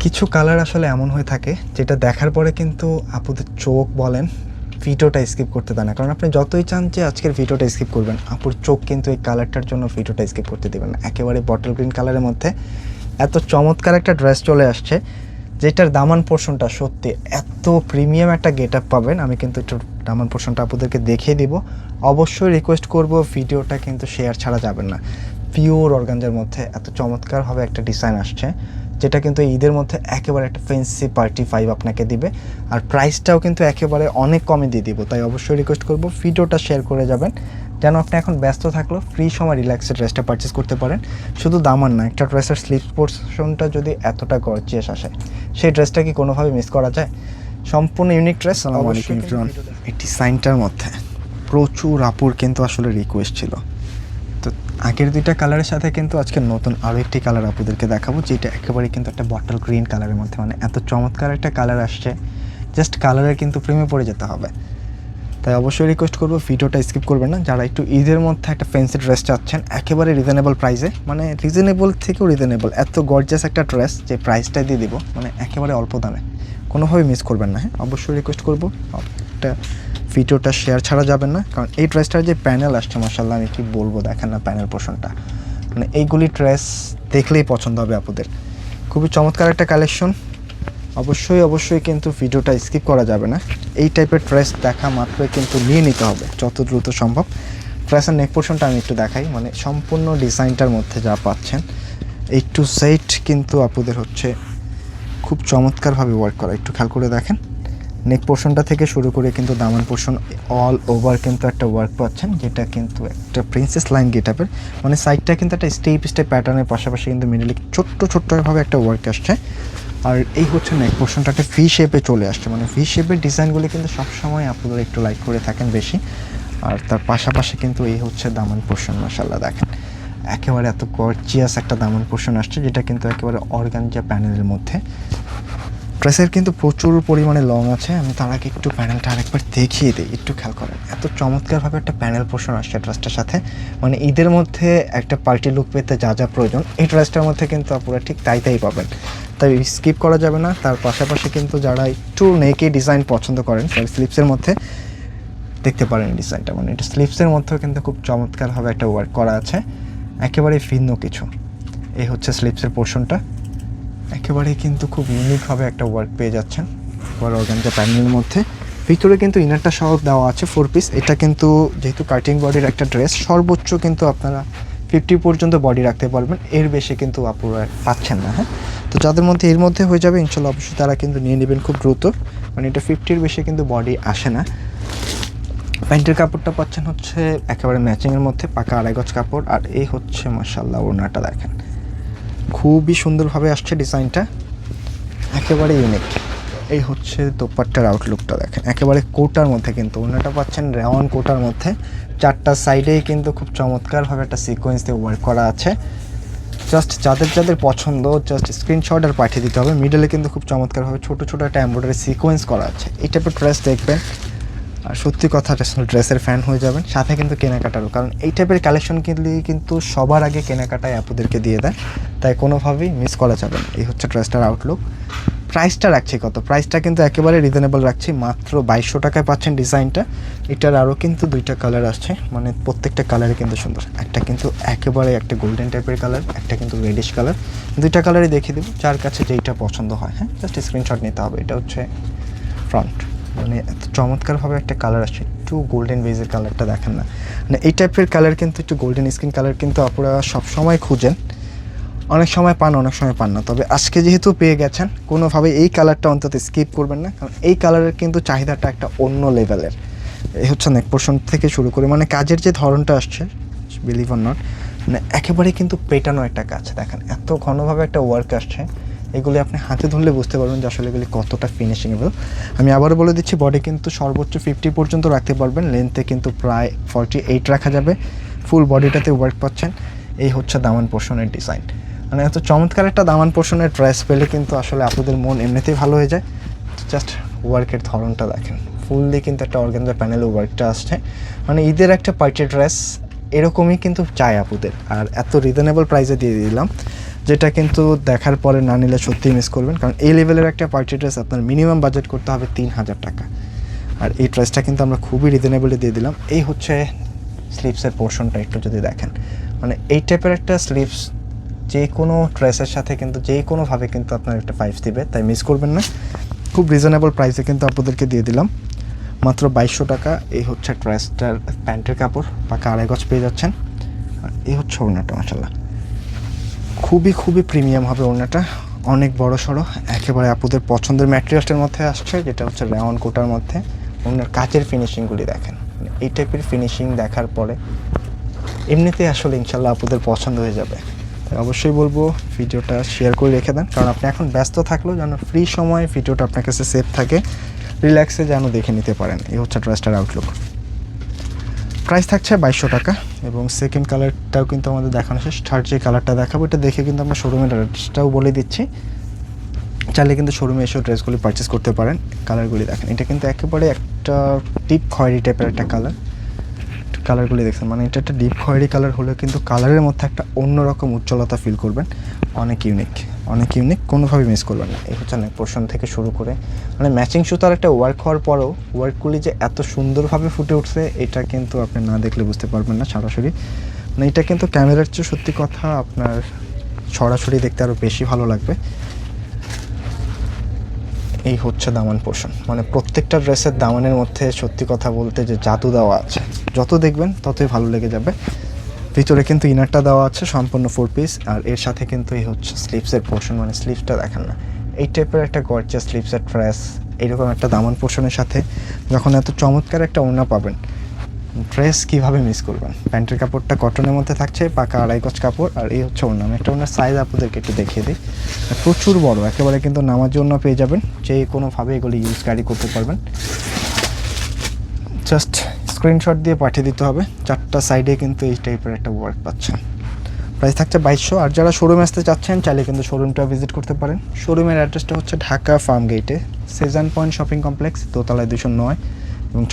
কিছু কালার আসলে এমন হয়ে থাকে যেটা দেখার পরে কিন্তু আপুদের চোখ বলেন ভিডিওটা স্কিপ করতে দেয় না, কারণ আপনি যতই চান যে আজকের ভিডিওটা স্কিপ করবেন, আপুর চোখ কিন্তু এই কালারটার জন্য ভিডিওটা স্কিপ করতে দেবেন না। একেবারে বটল গ্রিন কালারের মধ্যে এত চমৎকার একটা ড্রেস চলে আসছে, যেটার দামান পোর্শনটা সত্যি এত প্রিমিয়াম একটা গেট আপ পাবেন। আমি কিন্তু একটু দামান পোর্শনটা আপনাদেরকে দেখিয়ে দিব। অবশ্যই রিকোয়েস্ট করব, ভিডিওটা কিন্তু শেয়ার ছাড়া যাবেন না। পিওর অর্গানজার মধ্যে এত চমৎকারভাবে একটা ডিজাইন আসছে, যেটা কিন্তু ঈদের মধ্যে একেবারে একটা ফ্যান্সি পার্টি ফাইভ আপনাকে দিবে, আর প্রাইসটাও কিন্তু একেবারে অনেক কমে দিয়ে দিব। তাই অবশ্যই রিকোয়েস্ট করব ভিডিওটা শেয়ার করে যাবেন, যেন আপনি এখন ব্যস্ত থাকলেও ফ্রি সময় রিল্যাক্সে ড্রেসটা পারচেস করতে পারেন। শুধু দামান না, একটা ড্রেসের স্লিভ পোর্শনটা যদি এতটা গর্জিয়াস আসে, সেই ড্রেসটা কি কোনোভাবে মিস করা যায়? সম্পূর্ণ ইউনিক ড্রেস। এই ডিজাইনটার মধ্যে প্রচুর আপুর কিন্তু আসলে রিকোয়েস্ট ছিল, তো আগের দুইটা কালারের সাথে কিন্তু আজকে নতুন আরও একটি কালার আপুদেরকে দেখাবো, যেটা একেবারে কিন্তু একটা বটল গ্রিন কালারের মধ্যে, মানে এত চমৎকার একটা কালার আসছে, জাস্ট কালারের কিন্তু প্রেমে পড়ে যেতে হবে। তাই অবশ্যই রিকোয়েস্ট করবো ভিডিওটা স্কিপ করবেন না। যারা একটু ঈদের মধ্যে একটা ফ্যান্সি ড্রেস চাচ্ছেন একেবারে রিজনেবল প্রাইসে, মানে রিজনেবল থেকেও রিজনেবল, এত গর্জিয়াস একটা ড্রেস যে প্রাইসটা দিয়ে দিব, মানে একেবারে অল্প দামে, কোনোভাবে মিস করবেন না। হ্যাঁ, অবশ্যই রিকোয়েস্ট করবো একটা ভিডিওটা শেয়ার ছাড়া যাবেন না, কারণ এই ড্রেসটার যে প্যানেল আসছে মাশাআল্লাহ, আমি কি বলবো, দেখেন না প্যানেল পোর্শনটা, মানে এইগুলি ড্রেস দেখলেই পছন্দ হবে আপনাদের। খুবই চমৎকার একটা কালেকশন। অবশ্যই কিন্তু ভিডিওটা স্কিপ করা যাবে না। এই টাইপের ড্রেস দেখা মাত্রই কিন্তু নিয়ে নিতে হবে যত দ্রুত সম্ভব। ড্রেসের নেক পোর্শনটা আমি একটু দেখাই, মানে সম্পূর্ণ ডিজাইনটার মধ্যে যা পাচ্ছেন এই টু সেট কিন্তু আপুদের হচ্ছে খুব চমৎকারভাবে ওয়ার্ক করা। একটু খেয়াল করে দেখেন, নেক পোর্শনটা থেকে শুরু করে কিন্তু দামান পোর্শন অল ওভার কিন্তু একটা ওয়ার্ক পাচ্ছেন, যেটা কিন্তু একটা প্রিন্সেস লাইন গেট আপের, মানে সাইডটা কিন্তু একটা স্টেপ প্যাটার্নের পাশাপাশি কিন্তু মিডলে ছোট্টভাবে একটা ওয়ার্ক আসছে। আর এই হচ্ছে নেক পোর্শনটা একটা ভি শেপে চলে আসছে, মানে ভি শেপের ডিজাইনগুলি কিন্তু সবসময় আপনারা একটু লাইক করে থাকেন বেশি। আর তার পাশাপাশি কিন্তু এই হচ্ছে দামান পোর্শন, মাশাআল্লাহ দেখেন একেবারে এত গর্জিয়াস একটা দামান পোর্শন আসছে, যেটা কিন্তু একেবারে অর্গানজা প্যানেলের মধ্যে। ড্রেসের কিন্তু প্রচুর পরিমাণে লং আছে, আমি তার আগে একটু প্যানেলটা আরেকবার দেখিয়ে দিই, একটু খেয়াল করেন এত চমৎকারভাবে একটা প্যানেল পোর্শন আসছে ড্রেসটার সাথে। মানে ঈদের মধ্যে একটা পার্টি লুক পেতে যা যা প্রয়োজন এই ড্রেসটার মধ্যে কিন্তু আপনারা ঠিক তাই পাবেন, তাই স্কিপ করা যাবে না। তার পাশাপাশি কিন্তু যারা একটু নেকে ডিজাইন পছন্দ করেন, তাই স্লিপসের মধ্যে দেখতে পারেন ডিজাইনটা, মানে এটা স্লিপসের মধ্যেও কিন্তু খুব চমৎকারভাবে একটা ওয়ার্ক করা আছে, একেবারে ভিন্ন কিছু। এই হচ্ছে স্লিপসের পোর্শনটা, একেবারে কিন্তু খুব ইউনিকভাবে একটা ওয়ার্ক পেয়ে যাচ্ছেন অর্গানজা প্যানেলের মধ্যে। ভিতরে কিন্তু ইনারটা সহ দেওয়া আছে 4 পিস। এটা কিন্তু যেহেতু কাটিং বডির একটা ড্রেস, সর্বোচ্চ কিন্তু আপনারা 50 পর্যন্ত বডি রাখতে পারবেন, এর বেশি কিন্তু আপনারা পাচ্ছেন না। হ্যাঁ, তো যাদের মধ্যে এর মধ্যে হয়ে যাবে ইনশাল্লাহ অবশ্যই তারা কিন্তু নিয়ে নেবেন খুব দ্রুত, মানে এটা 50-র বেশি কিন্তু বডি আসে না। প্যান্টের কাপড়টা পাচ্ছেন হচ্ছে একেবারে ম্যাচিংয়ের মধ্যে, পাকা 2.5 গজ কাপড়। আর এই হচ্ছে মাশাআল্লাহ ওড়নাটা দেখেন, খুবই সুন্দরভাবে আসছে ডিজাইনটা, একেবারে ইউনিক। এই হচ্ছে দোপাট্টার আউটলুকটা দেখেন, একেবারে কোটার মধ্যে কিন্তু ওড়নাটা পাচ্ছেন রেওয়ান কোটার মধ্যে। 4টা সাইডেই কিন্তু খুব চমৎকারভাবে একটা সিকোয়েন্স দিয়ে ওয়ার্ক করা আছে। জাস্ট যাদের পছন্দ জাস্ট স্ক্রিনশট আর পাঠিয়ে দিতে হবে। মিডলে কিন্তু খুব চমৎকারভাবে ছোটো একটা এমব্রয়ডারি সিকোয়েন্স করা আছে। এই টাইপের ড্রেস দেখবেন আর সত্যি কথা ড্রেসের ফ্যান হয়ে যাবেন, সাথে কিন্তু কেনাকাটারও, কারণ এই টাইপের কালেকশন কিন্তু সবার আগে কেনাকাটায় আপনাদেরকে দিয়ে দেয়, তাই কোনোভাবেই মিস করা যাবে না। এই হচ্ছে ড্রেসটার আউটলুক। প্রাইসটা রাখছি কত, প্রাইসটা কিন্তু একেবারে রিজনেবল রাখছি, মাত্র 2200 টাকায় পাচ্ছেন ডিজাইনটা। এটার আরও কিন্তু 2টা কালার আসছে, মানে প্রত্যেকটা কালারে কিন্তু সুন্দর। একটা কিন্তু একেবারে একটা গোল্ডেন টাইপের কালার, একটা কিন্তু রেডিশ কালার। 2টা কালারই দেখিয়ে দেবো, যার কাছে যেইটা পছন্দ হয়। হ্যাঁ, জাস্ট স্ক্রিনশট নিতে হবে। এটা হচ্ছে ফ্রন্ট, মানে এত চমৎকারভাবে একটা কালার আসছে, একটু গোল্ডেন বেজের কালারটা দেখেন না, মানে এই টাইপের কালার কিন্তু একটু গোল্ডেন স্কিন কালার কিন্তু আপনারা সবসময় খুঁজেন, অনেক সময় পান অনেক সময় পান না, তবে আজকে যেহেতু পেয়ে গেছেন কোনোভাবে এই কালারটা অন্তত স্কিপ করবেন না, কারণ এই কালারের কিন্তু চাহিদাটা একটা অন্য লেভেলের। এই হচ্ছে নেক পোর্শন থেকে শুরু করে, মানে কাজের যে ধরনটা আসছে বিলিভ অর নট, মানে একেবারে কিন্তু পেটানো একটা কাজ দেখেন, এত ঘনভাবে একটা ওয়ার্ক আসছে। এগুলি আপনি হাতে ধরলে বুঝতে পারবেন যে আসলে এগুলি কতটা ফিনিশিংয়েবল। আমি আবারও বলে দিচ্ছি, বডি কিন্তু সর্বোচ্চ 50 পর্যন্ত রাখতে পারবেন, লেন্থে কিন্তু প্রায় 48 রাখা যাবে, ফুল বডিটাতে ওয়ার্ক পাচ্ছেন। এই হচ্ছে দামান পোর্শনের ডিজাইন, মানে এত চমৎকার একটা দামান পোর্শনের ড্রেস পেলে কিন্তু আসলে আপনাদের মন এমনিতেই ভালো হয়ে যায়। জাস্ট ওয়ার্কের ধরনটা দেখেন, ফুললি কিন্তু একটা অর্গানজা প্যানেলে ওয়ার্কটা আসছে, মানে ঈদের একটা পার্টি ড্রেস এরকমই কিন্তু চাই আপুদের, আর এত রিজনেবল প্রাইসে দিয়ে দিলাম। যেটা কিন্তু দেখার পরে না নিলে সত্যিই মিস করবেন, কারণ এই লেভেলের একটা পার্টি ড্রেস আপনার মিনিমাম বাজেট করতে হবে 3000 টাকা। আর এই ড্রেসটা কিন্তু আমরা খুবই রিজনেবলি দিয়ে দিলাম। এই হচ্ছে স্লিভসের পোর্শনটা, একটু যদি দেখেন, মানে এই টাইপের একটা স্লিভস যে কোনো ড্রেসের সাথে কিন্তু যে কোনোভাবে কিন্তু আপনার একটা ভাইবস দিবে, তাই মিস করবেন না। খুব রিজনেবল প্রাইসে কিন্তু আপনাদেরকে দিয়ে দিলাম মাত্র 2200 টাকা। এই হচ্ছে ড্রেসটার প্যান্টের কাপড়, পাকা 2.5 গজ পেয়ে যাচ্ছেন। আর এই হচ্ছে ওড়নাটা, মাশাআল্লাহ খুবই খুবই প্রিমিয়াম হবে ওড়নাটা, অনেক বড় সড়ো, একেবারে আপুদের পছন্দের ম্যাটেরিয়ালসটার মধ্যে আসছে, যেটা হচ্ছে রাউন্ড কোটার মধ্যে। ওনার কাচের ফিনিশিংগুলি দেখেন, মানে এই টাইপের ফিনিশিং দেখার পরে এমনিতে আসলে ইনশাল্লাহ আপুদের পছন্দ হয়ে যাবে। তাই অবশ্যই বলবো ভিডিওটা শেয়ার করে রেখে দেন, কারণ আপনি এখন ব্যস্ত থাকলেও যেন ফ্রি সময়ে ভিডিওটা আপনার কাছে সেভ থাকে, রিল্যাক্সে যেন দেখে নিতে পারেন। এই হচ্ছে ড্রেসটার আউটলুক। প্রাইস থাকছে 2200 টাকা। এবং সেকেন্ড কালারটাও কিন্তু আমাদের দেখানো শেষ। থার্ড যে কালারটা দেখাবো এটা দেখে কিন্তু আমরা শোরুমের অ্যাড্রেসটাও বলে দিচ্ছি, চাইলে কিন্তু শোরুমে এসেও ড্রেসগুলি পারচেস করতে পারেন। কালারগুলি দেখেন, এটা কিন্তু একেবারে একটা ডিপ খয়েরি টাইপের একটা কালারগুলি দেখছেন, মানে এটা একটা ডিপ খয়েরি কালার হলেও কিন্তু কালারের মধ্যে একটা অন্যরকম উজ্জ্বলতা ফিল করবেন, অনেক ইউনিক কোনোভাবে মিস করবেন না। এই হচ্ছে নেক পোর্শন থেকে শুরু করে, মানে ম্যাচিং সুতার একটা ওয়ার্ক হওয়ার পরেও ওয়ার্কগুলি যে এত সুন্দরভাবে ফুটে উঠছে এটা কিন্তু আপনি না দেখলে বুঝতে পারবেন না সরাসরি। মানে এটা কিন্তু ক্যামেরার চেয়ে সত্যি কথা আপনার সরাসরি দেখতে আরও বেশি ভালো লাগবে। এই হচ্ছে দামান পোর্শন, মানে প্রত্যেকটা ড্রেসের দামানের মধ্যে সত্যি কথা বলতে যে জাদু দেওয়া আছে, যত দেখবেন ততই ভালো লেগে যাবে। ভিতরে কিন্তু ইনারটা দেওয়া আছে সম্পূর্ণ 4 পিস, আর এর সাথে কিন্তু এই হচ্ছে স্লিভসের পোর্শন, মানে স্লিভসটা দেখেন না, এই টাইপের একটা গর্জিয়াস স্লিভসের ড্রেস এইরকম একটা দামান পোর্শনের সাথে যখন এত চমৎকার একটা ওড়না পাবেন, ড্রেস কীভাবে মিস করবেন। প্যান্টের কাপড়টা কটনের মধ্যে থাকছে, পাকা 2.5 গজ কাপড়। আর এই হচ্ছে ওড়না, আমি একটা ওড়নার সাইজ আপনাদেরকে একটু দেখিয়ে দিই, প্রচুর বড়, একেবারে কিন্তু নামার জন্য পেয়ে যাবেন, যে কোনোভাবে এগুলি ইউজ ক্যারি করতে পারবেন। জাস্ট স্ক্রিনশট দিয়ে পাঠিয়ে দিতে হবে, 4টা সাইডে কিন্তু এই টাইপের একটা ওয়ার্ক পাচ্ছেন। প্রাইস থাকছে 2200। আর যারা শোরুমে আসতে চাচ্ছেন চাইলে কিন্তু শোরুমটা ভিজিট করতে পারেন। শোরুমের অ্যাড্রেসটা হচ্ছে ঢাকা ফার্ম গেটে, সেজান পয়েন্ট শপিং কমপ্লেক্স, দোতলায় 209 এবং